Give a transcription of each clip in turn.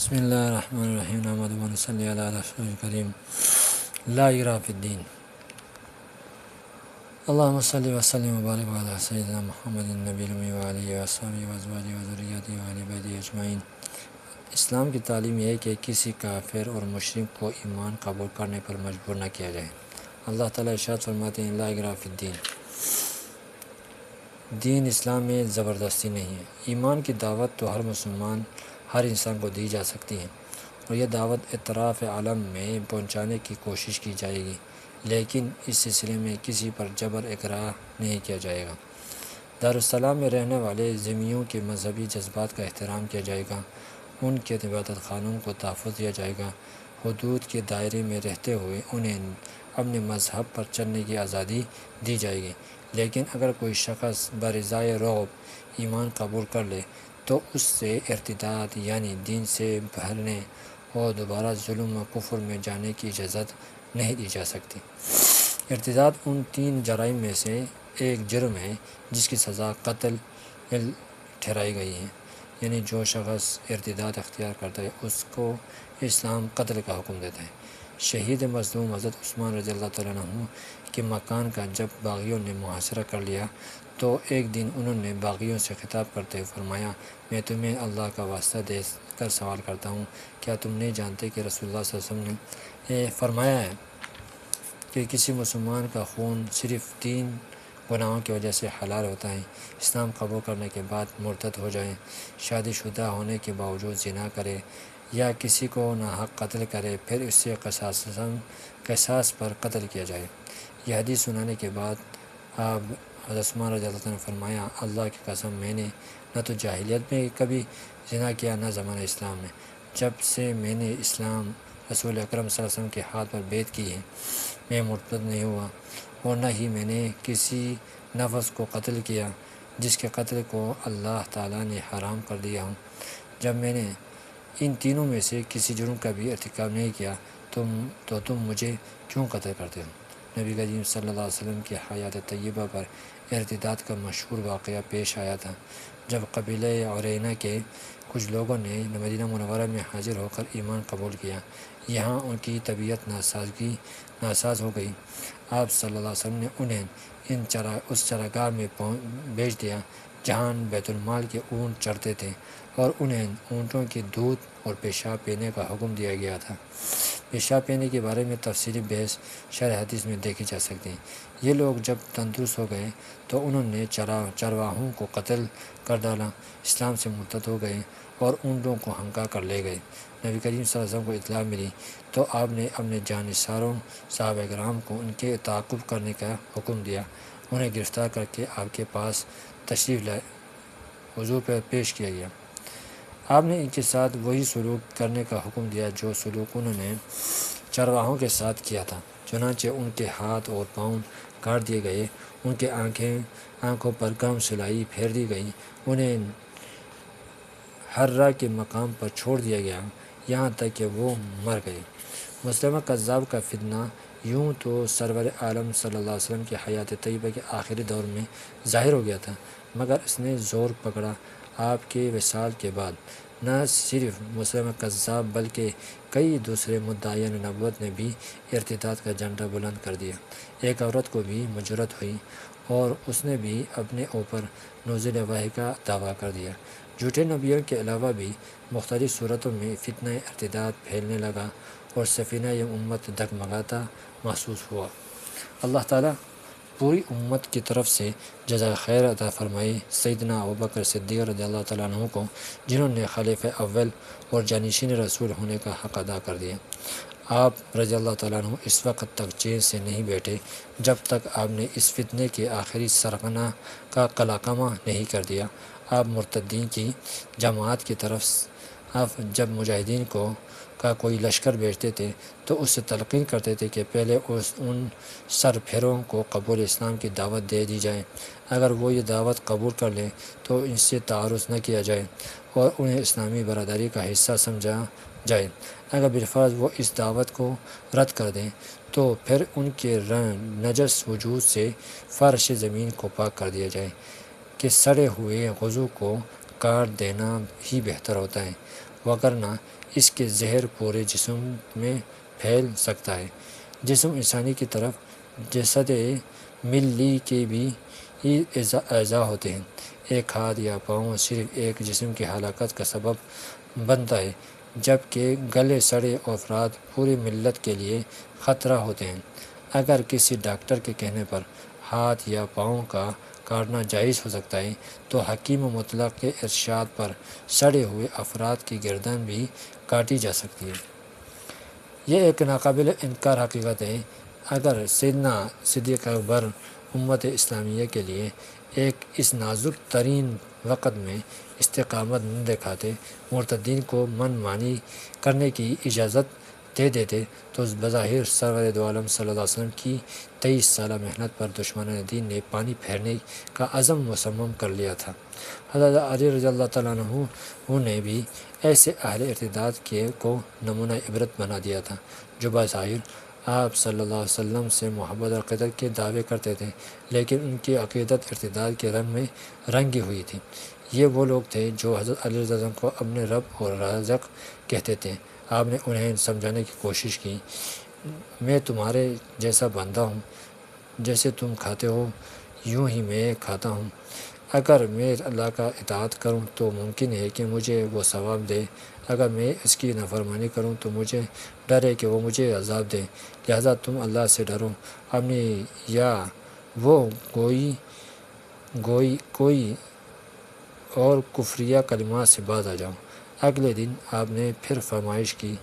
بسم اللہ الرحمن الرحیم نحمدہ و نصلی علی رسول کریم لا اکراہ فی الدین اللہم صلی وسلم وبارک علی سیدنا محمد النبی الامی وآلہ وصحبہ وازواجہ وذریتہ وآل بیتہ اجمعین۔ اسلام کی تعلیم یہ ہے کہ کسی کافر اور مشرک کو ایمان قبول کرنے پر مجبور نہ کیا جائے۔ اللہ تعالیٰ ارشاد فرماتے ہیں لا اکراہ فی الدین، دین اسلام میں زبردستی نہیں ہے۔ ایمان کی دعوت تو ہر مسلمان ہر انسان کو دی جا سکتی ہے اور یہ دعوت اطراف عالم میں پہنچانے کی کوشش کی جائے گی، لیکن اس سلسلے میں کسی پر جبر اکراہ نہیں کیا جائے گا۔ دارالسلام میں رہنے والے ذمیوں کے مذہبی جذبات کا احترام کیا جائے گا، ان کے عبادت خانوں کو تحفظ دیا جائے گا، حدود کے دائرے میں رہتے ہوئے انہیں اپنے مذہب پر چلنے کی آزادی دی جائے گی۔ لیکن اگر کوئی شخص برضائے رغب ایمان قبول کر لے تو اس سے ارتداد یعنی دین سے بھرنے اور دوبارہ ظلم و کفر میں جانے کی اجازت نہیں دی جا سکتی۔ ارتداد ان 3 جرائم میں سے ایک جرم ہے جس کی سزا قتل ٹھہرائی گئی ہے، یعنی جو شخص ارتداد اختیار کرتا ہے اس کو اسلام قتل کا حکم دیتا ہے۔ شہید مظلوم حضرت عثمان رضی اللہ تعالیٰ عنہ کے مکان کا جب باغیوں نے محاصرہ کر لیا تو ایک دن انہوں نے باغیوں سے خطاب کرتے ہوئے فرمایا، میں تمہیں اللہ کا واسطہ دے کر سوال کرتا ہوں، کیا تم نہیں جانتے کہ رسول اللہ صلی اللہ علیہ وسلم نے فرمایا ہے کہ کسی مسلمان کا خون صرف 3 گناہوں کی وجہ سے حلال ہوتا ہے؟ اسلام قبول کرنے کے بعد مرتد ہو جائے، شادی شدہ ہونے کے باوجود زنا کرے یا کسی کو ناحق قتل کرے، پھر اس سے قصاص پر قتل کیا جائے۔ یہ حدیث سنانے کے بعد آپ حضرت عثمان رضی اللہ عنہ نے فرمایا، اللہ کی قسم میں نے نہ تو جاہلیت میں کبھی زنا کیا نہ زمانہ اسلام میں۔ جب سے میں نے اسلام رسول اکرم صلی اللہ علیہ وسلم کے ہاتھ پر بیعت کی ہے میں مرتد نہیں ہوا، اور نہ ہی میں نے کسی نفس کو قتل کیا جس کے قتل کو اللہ تعالیٰ نے حرام کر دیا ہوں۔ جب میں نے ان تینوں میں سے کسی جرم کا بھی ارتکاب نہیں کیا تو تم مجھے کیوں قتل کرتے ہو؟ نبی کریم صلی اللہ علیہ وسلم کی حیات طیبہ پر ارتداد کا مشہور واقعہ پیش آیا تھا، جب قبیلہ عرینہ کے کچھ لوگوں نے مدینہ منورہ میں حاضر ہو کر ایمان قبول کیا۔ یہاں ان کی طبیعت ناساز ہو گئی۔ آپ صلی اللہ علیہ وسلم نے انہیں اس چراگاہ میں بھیج دیا جہاں بیت المال کے اونٹ چرتے تھے، اور انہیں اونٹوں کے دودھ اور پیشاب پینے کا حکم دیا گیا تھا۔ پیشاب پینے کے بارے میں تفصیلی بحث شرح حدیث میں دیکھی جا سکتی ہے۔ یہ لوگ جب تندرست ہو گئے تو انہوں نے چرواہوں کو قتل کر ڈالا، اسلام سے مرتد ہو گئے اور اونٹوں کو ہنکا کر لے گئے۔ نبی کریم صلی اللہ علیہ وسلم کو اطلاع ملی تو آپ نے اپنے جانثاروں صحابہ کرام کو ان کے تعاقب کرنے کا حکم دیا، انہیں گرفتار کر کے آپ کے پاس تشریف لائے حضور پر پیش کیا گیا۔ آپ نے ان کے ساتھ وہی سلوک کرنے کا حکم دیا جو سلوک انہوں نے چرواہوں کے ساتھ کیا تھا، چنانچہ ان کے ہاتھ اور پاؤں کاٹ دیے گئے، ان کے آنکھوں پر گرم سلائی پھیر دی گئی، انہیں حرہ کے مقام پر چھوڑ دیا گیا یہاں تک کہ وہ مر گئے۔ مسلمہ کذاب کا فتنہ یوں تو سرور عالم صلی اللہ علیہ وسلم کی حیات طیبہ کے آخری دور میں ظاہر ہو گیا تھا، مگر اس نے زور پکڑا آپ کے وصال کے بعد۔ نہ صرف مسلمہ کذاب بلکہ کئی دوسرے مدعیان نبوت نے بھی ارتداد کا جھنڈا بلند کر دیا۔ ایک عورت کو بھی مجرت ہوئی اور اس نے بھی اپنے اوپر نزول وحی کا دعویٰ کر دیا۔ جھوٹے نبیوں کے علاوہ بھی مختلف صورتوں میں فتنہ ارتداد پھیلنے لگا اور سفینہ امت ڈگمگاتا محسوس ہوا۔ اللہ تعالیٰ پوری امت کی طرف سے جزائے خیر عطا فرمائے سیدنا ابوبکر صدیق رضی اللہ تعالیٰ عنہ کو، جنہوں نے خلیفہ اول اور جانشین رسول ہونے کا حق ادا کر دیا۔ آپ رضی اللہ تعالیٰ عنہ اس وقت تک چین سے نہیں بیٹھے جب تک آپ نے اس فتنے کے آخری سرغنہ کا قلقمہ نہیں کر دیا۔ آپ مرتدین کی جماعت کی طرف جب مجاہدین کا کوئی لشکر بھیجتے تھے تو اس سے تلقین کرتے تھے کہ پہلے ان سر پھیروں کو قبول اسلام کی دعوت دے دی جائے، اگر وہ یہ دعوت قبول کر لیں تو ان سے تعارض نہ کیا جائے اور انہیں اسلامی برادری کا حصہ سمجھا جائے، اگر بالفرض وہ اس دعوت کو رد کر دیں تو پھر ان کے نجس وجود سے فرش زمین کو پاک کر دیا جائے کہ سڑے ہوئے عضو کو کاٹ دینا ہی بہتر ہوتا ہے۔ وگرنہ اس کے زہر پورے جسم میں پھیل سکتا ہے۔ جسم انسانی کی طرف جسد ملی کے بھی اعضاء ہوتے ہیں۔ ایک ہاتھ یا پاؤں صرف ایک جسم کی ہلاکت کا سبب بنتا ہے، جبکہ گلے سڑے افراد پوری ملت کے لیے خطرہ ہوتے ہیں۔ اگر کسی ڈاکٹر کے کہنے پر ہاتھ یا پاؤں کا کاٹنا جائز ہو سکتا ہے تو حکیم مطلق کے ارشاد پر سڑے ہوئے افراد کی گردن بھی کاٹی جا سکتی ہے۔ یہ ایک ناقابل انکار حقیقت ہے۔ اگر سیدنا صدیق اکبر امت اسلامیہ کے لیے اس نازک ترین وقت میں استقامت نہ دکھاتے، مرتدین کو من مانی کرنے کی اجازت دے دیتے، تو بظاہر سرور دو عالم صلی اللہ علیہ وسلم کی 23 سالہ محنت پر دشمنان دین نے پانی پھیرنے کا عزم مصمم کر لیا تھا۔ حضرت علی رضی اللہ تعالیٰ عنہ نے بھی ایسے اہل ارتداد کو نمونہ عبرت بنا دیا تھا، جو بظاہر آپ صلی اللہ علیہ وسلم سے محبت اور قدرت کے دعوے کرتے تھے، لیکن ان کی عقیدت ارتداد کے رنگ میں رنگی ہوئی تھی۔ یہ وہ لوگ تھے جو حضرت علی رضی اللہ عنہ کو اپنے رب اور رازق کہتے تھے۔ آپ نے انہیں سمجھانے کی کوشش کی، میں تمہارے جیسا بندہ ہوں، جیسے تم کھاتے ہو یوں ہی میں کھاتا ہوں۔ اگر میں اللہ کا اطاعت کروں تو ممکن ہے کہ مجھے وہ ثواب دے، اگر میں اس کی نافرمانی کروں تو مجھے ڈر ہے کہ وہ مجھے عذاب دے، لہذا تم اللہ سے ڈرو اپنی یا وہ کوئی اور کفریہ کلمات سے باز آ جاؤ۔ اگلے دن آپ نے پھر فرمائش کی،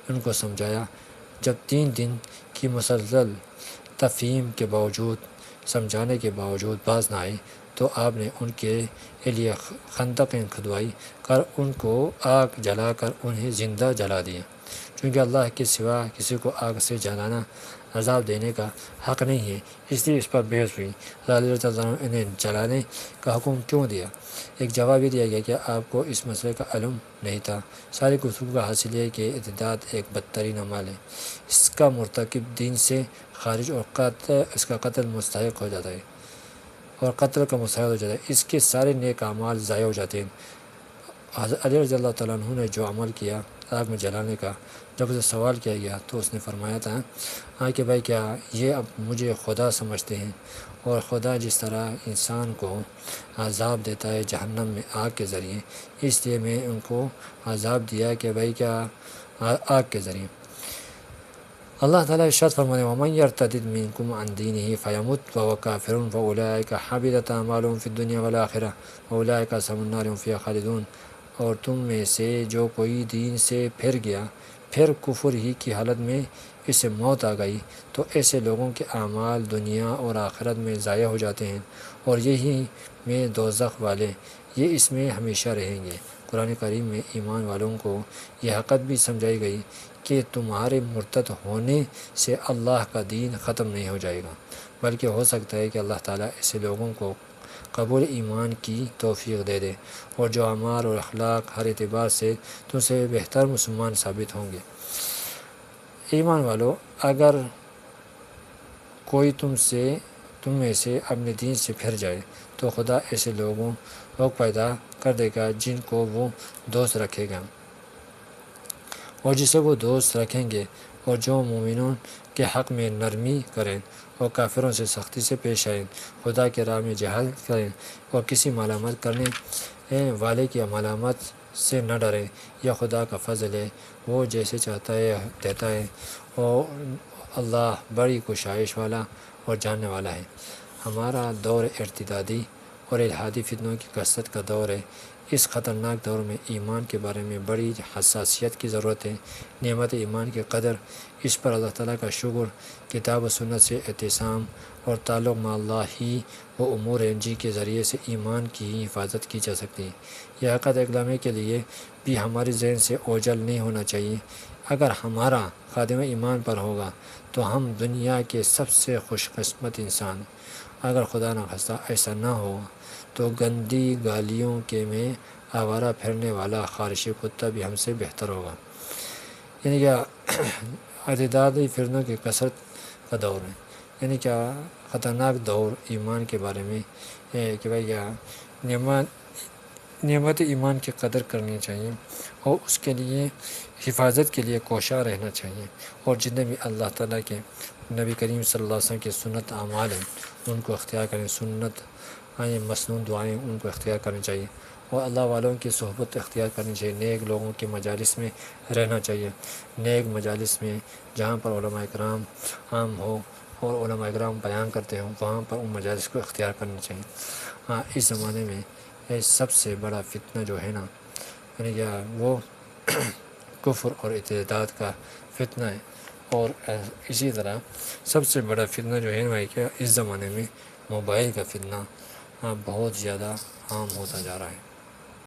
ان کو سمجھایا۔ جب 3 دن کی مسلسل تفہیم کے باوجود، سمجھانے کے باوجود باز نہ آئے تو آپ نے ان کے لیے خندقیں کھدوائی کر ان کو آگ جلا کر انہیں زندہ جلا دیا، چونکہ اللہ کے سوا کسی کو آگ سے جلانا، عذاب دینے کا حق نہیں ہے، اس لیے اس پر بحث ہوئی۔ علی رضی اللہ عنہ انہیں جلانے کا حکم کیوں دیا؟ ایک جواب یہ دیا گیا کہ آپ کو اس مسئلے کا علم نہیں تھا۔ ساری گفتگو کا حاصل ہے کہ ارتداد ایک بدترین عمل ہے، اس کا مرتکب دین سے خارج اور اس کا قتل مستحق ہو جاتا ہے اور قتل کا مستحق ہو جاتا ہے، اس کے سارے نیک اعمال ضائع ہو جاتے ہیں۔ حضرت علی رضی اللہ تعالیٰ عنہ نے جو عمل کیا آگ میں جلانے کا، جب اسے سوال کیا گیا تو اس نے فرمایا تھا کہ بھائی کیا یہ اب مجھے خدا سمجھتے ہیں، اور خدا جس طرح انسان کو عذاب دیتا ہے جہنم میں آگ کے ذریعے، اس لیے میں ان کو عذاب دیا کہ بھائی کیا آگ کے ذریعے۔ اللہ تعالیٰ ارشاد فرماتے ہیں وَمَن يَرْتَدِدْ مِنكُمْ عَنْ دِينِهِ فَيَمُتْ وَهُوَ كَافِرٌ فَأُولَٰئِكَ حَبِطَتْ أَعْمَالُهُمْ فِي الدُّنْيَا وَالْآخِرَةِ وَأُولَٰئِكَ أَصْحَابُ النَّارِ هُمْ فِيهَا خَالِدُونَ۔ اور تم میں سے جو کوئی دین سے پھر گیا، پھر کفر ہی کی حالت میں اسے موت آ گئی، تو ایسے لوگوں کے اعمال دنیا اور آخرت میں ضائع ہو جاتے ہیں، اور یہی میں دوزخ والے، یہ اس میں ہمیشہ رہیں گے۔ قرآن کریم میں ایمان والوں کو یہ حقیقت بھی سمجھائی گئی کہ تمہارے مرتد ہونے سے اللہ کا دین ختم نہیں ہو جائے گا، بلکہ ہو سکتا ہے کہ اللہ تعالیٰ ایسے لوگوں کو قبول ایمان کی توفیق دے دے، اور جو اعمال اور اخلاق ہر اعتبار سے تم سے بہتر مسلمان ثابت ہوں گے۔ ایمان والو، اگر کوئی تم میں سے اپنے دین سے پھر جائے تو خدا ایسے لوگ پیدا کر دے گا جن کو وہ دوست رکھے گا اور جسے وہ دوست رکھیں گے، اور جو مومنوں کے حق میں نرمی کریں اور کافروں سے سختی سے پیش آئیں، خدا کے راہ میں جہاد کریں اور کسی ملامت کرنے والے کی ملامت سے نہ ڈریں۔ یہ خدا کا فضل ہے، وہ جیسے چاہتا ہے دیتا ہے، اور اللہ بڑی کوشش والا اور جاننے والا ہے۔ ہمارا دور ارتدادی اور الحادی فتنوں کی کثرت کا دور ہے۔ اس خطرناک دور میں ایمان کے بارے میں بڑی حساسیت کی ضرورت ہے۔ نعمت ایمان کی قدر، اس پر اللہ تعالیٰ کا شکر، کتاب و سنت سے اعتصام اور تعلق مع اللہ ہی وہ امور ہیں جن کے ذریعے سے ایمان کی حفاظت کی جا سکتی ہے۔ یہ حقیقت ایک لمحے کے لیے بھی ہمارے ذہن سے اوجھل نہیں ہونا چاہیے۔ اگر ہمارا خاتمہ ایمان پر ہوگا تو ہم دنیا کے سب سے خوش قسمت انسان ہیں۔ اگر خدا نخواستہ ایسا نہ ہو تو گندی گالیوں کے میں آوارہ پھرنے والا خارشی کتا بھی ہم سے بہتر ہوگا۔ یعنی کیا ارتدادی فتنوں کی کثرت کا دور ہے، یعنی کیا خطرناک دور ایمان کے بارے میں کہ بھائی کیا نعمت ایمان کی قدر کرنی چاہیے اور اس کے لیے حفاظت کے لیے کوشاں رہنا چاہیے، اور جتنے بھی اللہ تعالیٰ کے نبی کریم صلی اللہ علیہ وسلم کے سنت اعمال ہیں ان کو اختیار کریں، سنت مسنون دعائیں ان کو اختیار کرنی چاہیے، اور اللہ والوں کی صحبت اختیار کرنی چاہیے، نیک لوگوں کے مجالس میں رہنا چاہیے، نیک مجالس میں جہاں پر علماء کرام عام ہو اور علماء کرام بیان کرتے ہوں وہاں پر ان مجالس کو اختیار کرنا چاہیے۔ ہاں، اس زمانے میں سب سے بڑا فتنہ جو ہے نا یعنی کہ وہ کفر اور ارتداد کا فتنہ ہے، اور اسی طرح سب سے بڑا فتنہ جو ہے نا کہ اس زمانے میں موبائل کا فتنہ بہت زیادہ عام ہوتا جا رہا ہے۔